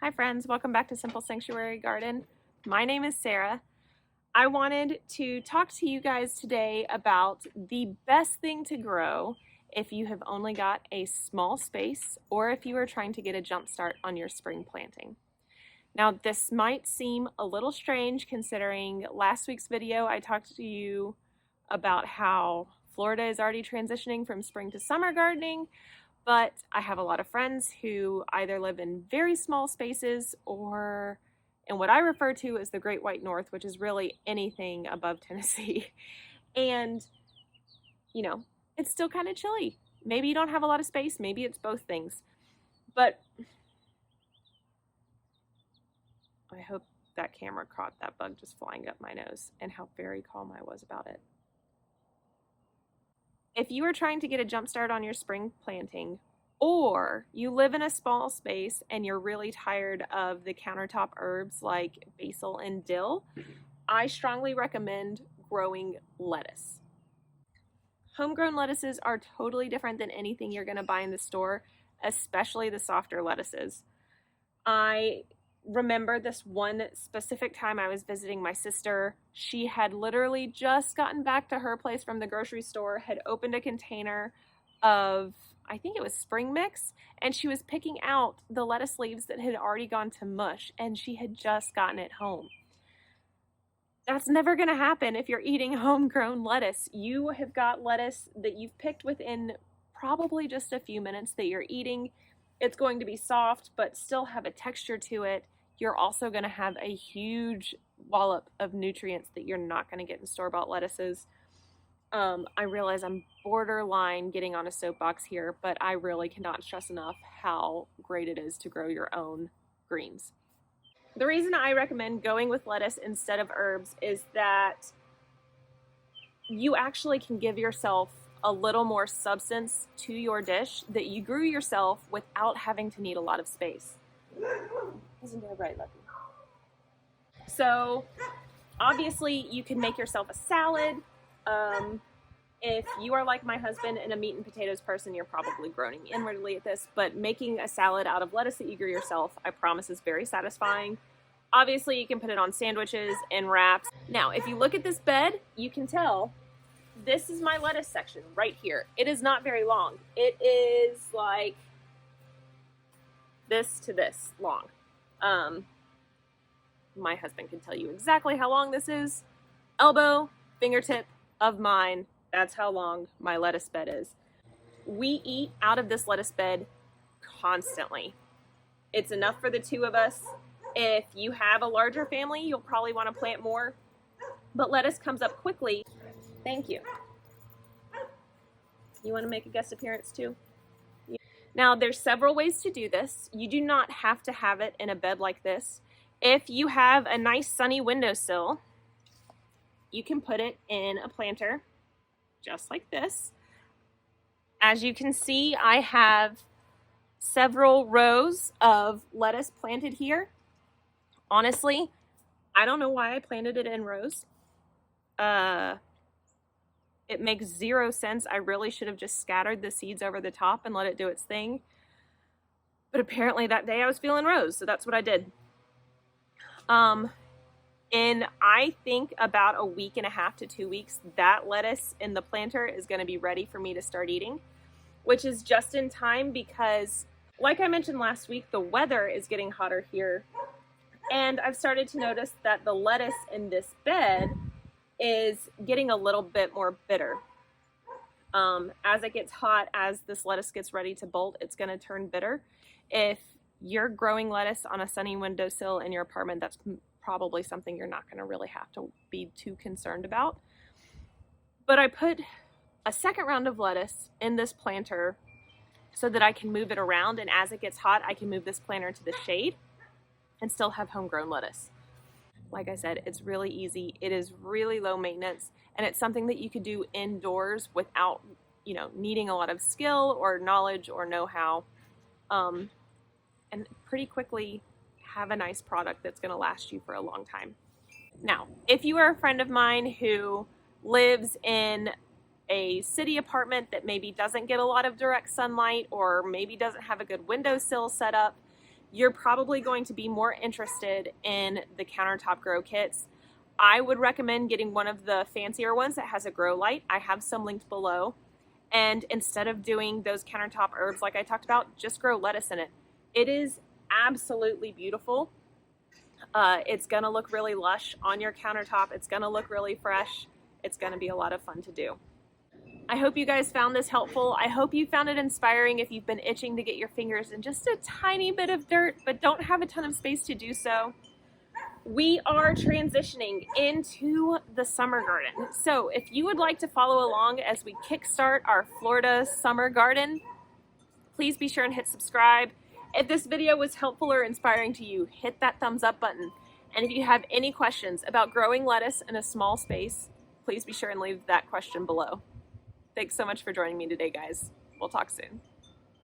Hi friends, welcome back to Simple Sanctuary Garden. My name is Sarah. I wanted to talk to you guys today about the best thing to grow if you have only got a small space or if you are trying to get a jump start on your spring planting. Now this might seem a little strange considering last week's video I talked to you about how Florida is already transitioning from spring to summer gardening. But I have a lot of friends who either live in very small spaces or in what I refer to as the Great White North, which is really anything above Tennessee. And, it's still kind of chilly. Maybe you don't have a lot of space. Maybe it's both things. But I hope that camera caught that bug just flying up my nose and how very calm I was about it. If you are trying to get a jump start on your spring planting, or you live in a small space and you're really tired of the countertop herbs like basil and dill, I strongly recommend growing lettuce. Homegrown lettuces are totally different than anything you're going to buy in the store, especially the softer lettuces. I remember this one specific time I was visiting my sister. She had literally just gotten back to her place from the grocery store, had opened a container of, I think it was spring mix, and she was picking out the lettuce leaves that had already gone to mush, and she had just gotten it home. That's never going to happen if you're eating homegrown lettuce. You have got lettuce that you've picked within probably just a few minutes that you're eating. It's going to be soft, but still have a texture to it. You're also going to have a huge wallop of nutrients that you're not going to get in store-bought lettuces. I realize I'm borderline getting on a soapbox here, but I really cannot stress enough how great it is to grow your own greens. The reason I recommend going with lettuce instead of herbs is that you actually can give yourself a little more substance to your dish that you grew yourself without having to need a lot of space. Isn't that right, Lucky? So obviously you can make yourself a salad. If you are like my husband and a meat and potatoes person, you're probably groaning inwardly at this, but making a salad out of lettuce that you grew yourself, I promise, is very satisfying. Obviously, you can put it on sandwiches and wraps. Now, if you look at this bed, you can tell this is my lettuce section right here. It is not very long. It is like this to this long. My husband can tell you exactly how long this is. Elbow, fingertip of mine. That's how long my lettuce bed is. We eat out of this lettuce bed constantly. It's enough for the two of us. If you have a larger family, you'll probably want to plant more, but lettuce comes up quickly. Thank you. You want to make a guest appearance too? Now, there's several ways to do this. You do not have to have it in a bed like this. If you have a nice sunny windowsill, you can put it in a planter just like this. As you can see, I have several rows of lettuce planted here. Honestly, I don't know why I planted it in rows. It makes zero sense. I really should have just scattered the seeds over the top and let it do its thing. But apparently that day I was feeling rows, so that's what I did. In I think about a week and a half to 2 weeks, that lettuce in the planter is going to be ready for me to start eating, which is just in time because, like I mentioned last week, the weather is getting hotter here. And I've started to notice that the lettuce in this bed is getting a little bit more bitter. As it gets hot, as this lettuce gets ready to bolt, it's going to turn bitter. If you're growing lettuce on a sunny windowsill in your apartment, that's probably something you're not going to really have to be too concerned about. But I put a second round of lettuce in this planter so that I can move it around, and as it gets hot, I can move this planter to the shade and still have homegrown lettuce. Like I said, it's really easy. It is really low maintenance, and it's something that you could do indoors without, needing a lot of skill or knowledge or know-how, and pretty quickly have a nice product that's going to last you for a long time. Now, if you are a friend of mine who lives in a city apartment that maybe doesn't get a lot of direct sunlight or maybe doesn't have a good windowsill set up, you're probably going to be more interested in the countertop grow kits. I would recommend getting one of the fancier ones that has a grow light. I have some linked below. And instead of doing those countertop herbs like I talked about, just grow lettuce in it. It is absolutely beautiful. It's gonna look really lush on your countertop. It's gonna look really fresh. It's gonna be a lot of fun to do. I hope you guys found this helpful. I hope you found it inspiring if you've been itching to get your fingers in just a tiny bit of dirt, but don't have a ton of space to do so. We are transitioning into the summer garden. So if you would like to follow along as we kickstart our Florida summer garden, please be sure and hit subscribe. If this video was helpful or inspiring to you, hit that thumbs up button. And if you have any questions about growing lettuce in a small space, please be sure and leave that question below. Thanks so much for joining me today, guys. We'll talk soon.